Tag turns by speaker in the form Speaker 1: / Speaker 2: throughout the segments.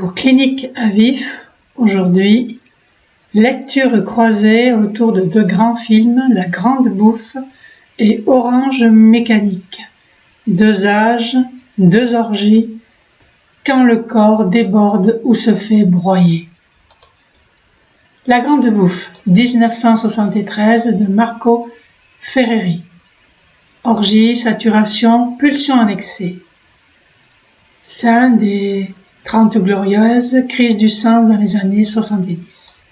Speaker 1: Pour Clinique à vif, aujourd'hui, lecture croisée autour de deux grands films, La Grande Bouffe et Orange Mécanique. Deux âges, deux orgies, quand le corps déborde ou se fait broyer. La Grande Bouffe, 1973, de Marco Ferreri. Orgie, saturation, pulsion en excès. Fin des 30 glorieuses, crise du sens dans les années 70.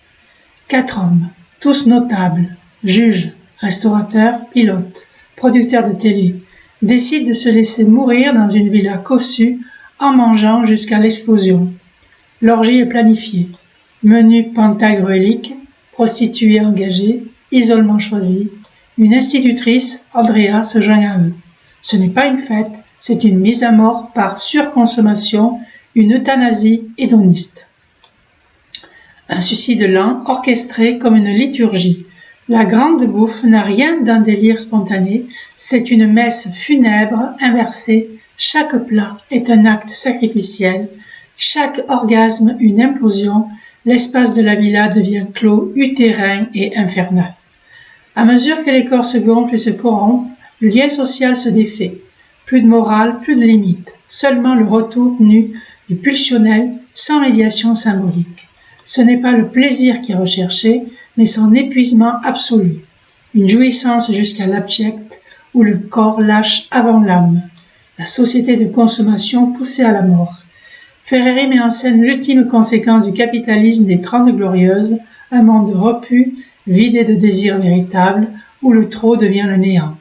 Speaker 1: 4 hommes, tous notables, juges, restaurateurs, pilotes, producteurs de télé, décident de se laisser mourir dans une villa cossue en mangeant jusqu'à l'explosion. L'orgie est planifiée. Menu pentagruélique, prostituée engagée, isolement choisi. Une institutrice, Andrea, se joint à eux. Ce n'est pas une fête, c'est une mise à mort par surconsommation, une euthanasie hédoniste. Un suicide lent, orchestré comme une liturgie. La Grande Bouffe n'a rien d'un délire spontané, c'est une messe funèbre, inversée. Chaque plat est un acte sacrificiel, chaque orgasme une implosion, l'espace de la villa devient clos, utérin et infernal. À mesure que les corps se gonflent et se corrompent, le lien social se défait. Plus de morale, plus de limite, seulement le retour nu du pulsionnel sans médiation symbolique. Ce n'est pas le plaisir qui est recherché, mais son épuisement absolu. Une jouissance jusqu'à l'abject où le corps lâche avant l'âme. La société de consommation poussée à la mort. Ferreri met en scène l'ultime conséquence du capitalisme des 30 glorieuses, un monde repu, vidé de désirs véritables, où le trop devient le néant.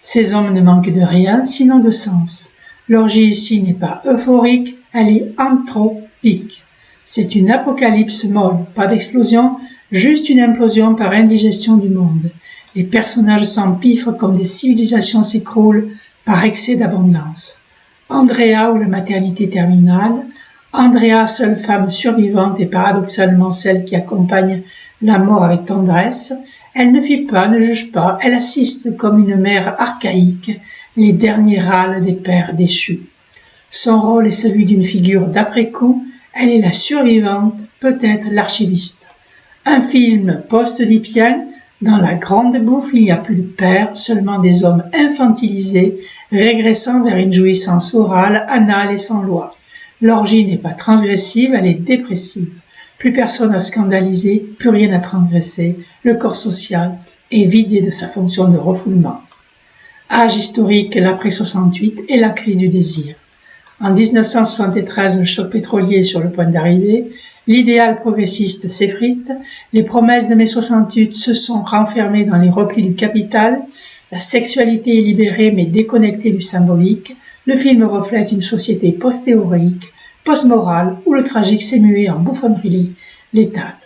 Speaker 1: Ces hommes ne manquent de rien, sinon de sens. L'orgie ici n'est pas euphorique, elle est anthropique. C'est une apocalypse molle, pas d'explosion, juste une implosion par indigestion du monde. Les personnages s'empiffrent comme des civilisations s'écroulent par excès d'abondance. Andrea ou la maternité terminale, Andrea, seule femme survivante et paradoxalement celle qui accompagne la mort avec tendresse, elle ne fuit pas, ne juge pas, elle assiste comme une mère archaïque les derniers râles des pères déchus. Son rôle est celui d'une figure d'après-coup, elle est la survivante, peut-être l'archiviste. Un film post-oedipien, dans La Grande Bouffe, il n'y a plus de pères, seulement des hommes infantilisés, régressant vers une jouissance orale, anale et sans loi. L'orgie n'est pas transgressive, elle est dépressive. Plus personne à scandaliser, plus rien à transgresser, le corps social est vidé de sa fonction de refoulement. Âge historique, l'après 68 et la crise du désir. En 1973, le choc pétrolier est sur le point d'arriver, l'idéal progressiste s'effrite, les promesses de mai 68 se sont renfermées dans les replis du capital, la sexualité est libérée mais déconnectée du symbolique, le film reflète une société post-théorique, post-morale, où le tragique s'est mué en bouffonnerie létale.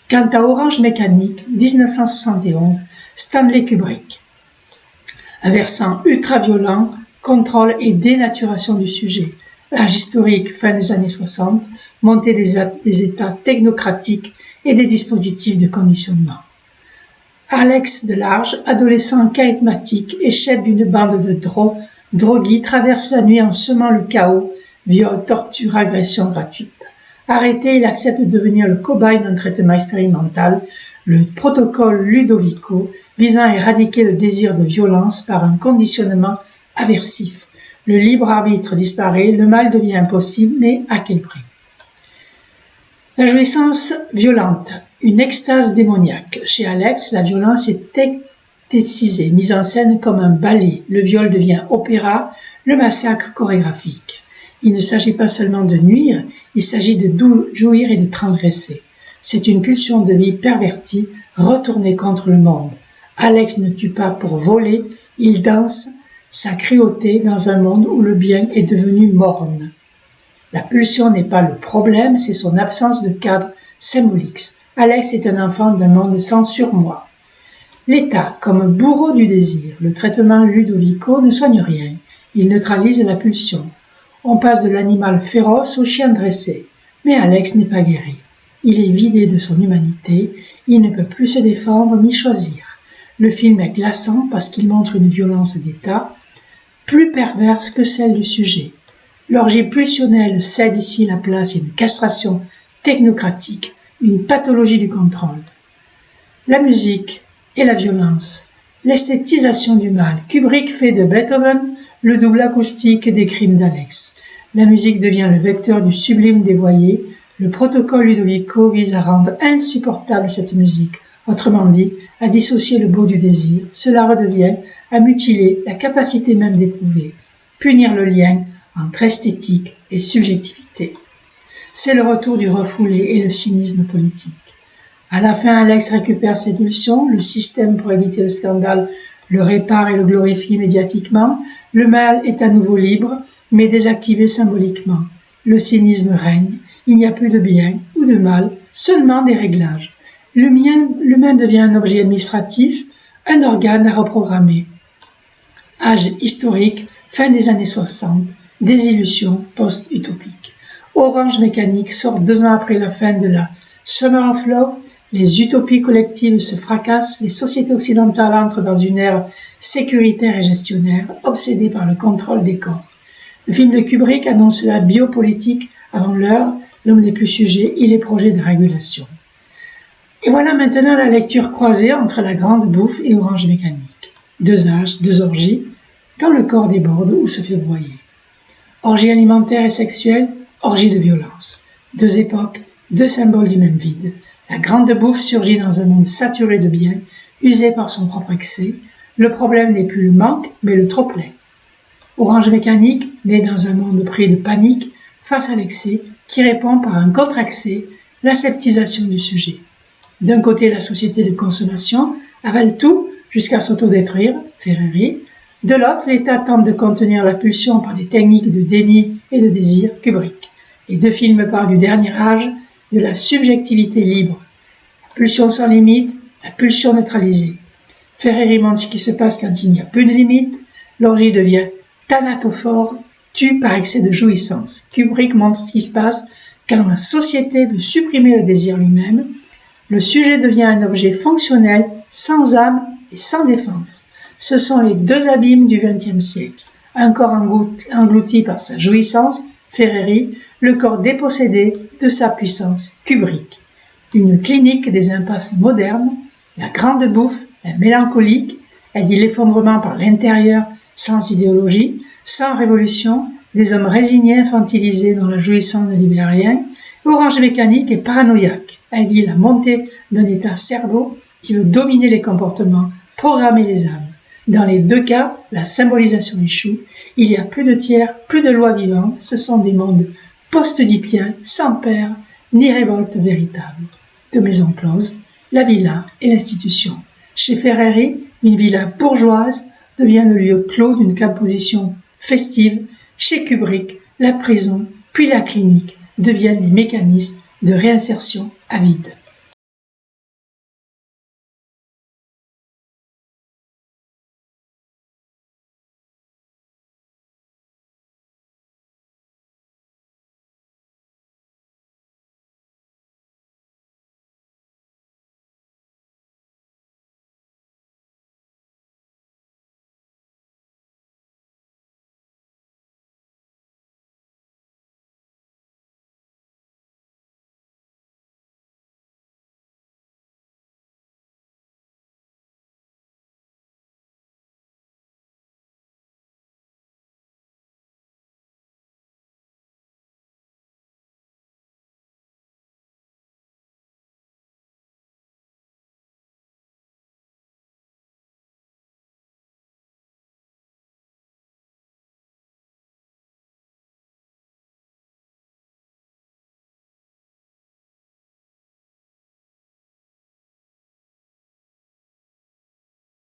Speaker 1: Quant à Orange Mécanique, 1971, Stanley Kubrick. Un versant ultra-violent, contrôle et dénaturation du sujet. L'âge historique, fin des années 60, montée des États technocratiques et des dispositifs de conditionnement. Alex Delarge, adolescent charismatique et chef d'une bande de drogués, traverse la nuit en semant le chaos, viol, torture, agression gratuite. Arrêté, il accepte de devenir le cobaye d'un traitement expérimental, le protocole Ludovico, visant à éradiquer le désir de violence par un conditionnement aversif. Le libre arbitre disparaît, le mal devient impossible, mais à quel prix? La jouissance violente, une extase démoniaque. Chez Alex, la violence est esthétisée, mise en scène comme un ballet. Le viol devient opéra, le massacre chorégraphique. Il ne s'agit pas seulement de nuire, il s'agit de jouir et de transgresser. C'est une pulsion de vie pervertie, retournée contre le monde. Alex ne tue pas pour voler, il danse sa cruauté dans un monde où le bien est devenu morne. La pulsion n'est pas le problème, c'est son absence de cadre symbolique. Alex est un enfant d'un monde sans surmoi. L'État, comme bourreau du désir, le traitement Ludovico ne soigne rien, il neutralise la pulsion. On passe de l'animal féroce au chien dressé, mais Alex n'est pas guéri. Il est vidé de son humanité, il ne peut plus se défendre ni choisir. Le film est glaçant parce qu'il montre une violence d'État plus perverse que celle du sujet. L'orgie pulsionnelle cède ici la place à une castration technocratique, une pathologie du contrôle. La musique et la violence, l'esthétisation du mal. Kubrick fait de Beethoven le double acoustique des crimes d'Alex. La musique devient le vecteur du sublime dévoyé. Le protocole Ludovico vise à rendre insupportable cette musique, autrement dit, à dissocier le beau du désir. Cela redevient à mutiler la capacité même d'éprouver, punir le lien entre esthétique et subjectivité. C'est le retour du refoulé et le cynisme politique. À la fin, Alex récupère ses pulsions, le système pour éviter le scandale le répare et le glorifie médiatiquement, le mal est à nouveau libre, mais désactivé symboliquement. Le cynisme règne, il n'y a plus de bien ou de mal, seulement des réglages. L'humain devient un objet administratif, un organe à reprogrammer. Âge historique, fin des années 60, désillusion post-utopique. Orange Mécanique sort 2 ans après la fin de la Summer of Love. Les utopies collectives se fracassent, les sociétés occidentales entrent dans une ère sécuritaire et gestionnaire, obsédée par le contrôle des corps. Le film de Kubrick annonce la biopolitique avant l'heure, l'homme n'est plus sujet, il est projet de régulation. Et voilà maintenant la lecture croisée entre La Grande Bouffe et Orange Mécanique. 2 âges, 2 orgies, quand le corps déborde ou se fait broyer. Orgie alimentaire et sexuelle, orgie de violence. 2 époques, 2 symboles du même vide. La Grande Bouffe surgit dans un monde saturé de biens, usé par son propre excès. Le problème n'est plus le manque, mais le trop-plein. Orange Mécanique naît dans un monde pris de panique face à l'excès, qui répond par un contre-accès, l'aseptisation du sujet. D'un côté, la société de consommation avale tout jusqu'à s'autodétruire, Ferreri. De l'autre, l'État tente de contenir la pulsion par des techniques de déni et de désir, Kubrick. Les 2 films parlent du dernier âge, de la subjectivité libre. La pulsion sans limite, la pulsion neutralisée. Ferreri montre ce qui se passe quand il n'y a plus de limite. L'orgie devient thanatophore, tue par excès de jouissance. Kubrick montre ce qui se passe quand la société veut supprimer le désir lui-même. Le sujet devient un objet fonctionnel, sans âme et sans défense. Ce sont les 2 abîmes du XXe siècle. Un corps englouti par sa jouissance, Ferreri, le corps dépossédé de sa puissance, Kubrick. Une clinique des impasses modernes, La Grande Bouffe, la mélancolique, elle dit l'effondrement par l'intérieur, sans idéologie, sans révolution, des hommes résignés, infantilisés dont la jouissance ne libère rien. Orange Mécanique est paranoïaque, elle dit la montée d'un état cerveau qui veut dominer les comportements, programmer les âmes. Dans les 2 cas, la symbolisation échoue, il y a plus de tiers, plus de lois vivantes, ce sont des mondes post-oedipiens, sans père, ni révolte véritable. De maisons closes, la villa et l'institution. Chez Ferreri, une villa bourgeoise devient le lieu clos d'une composition festive. Chez Kubrick, la prison, puis la clinique deviennent les mécanismes de réinsertion à vide.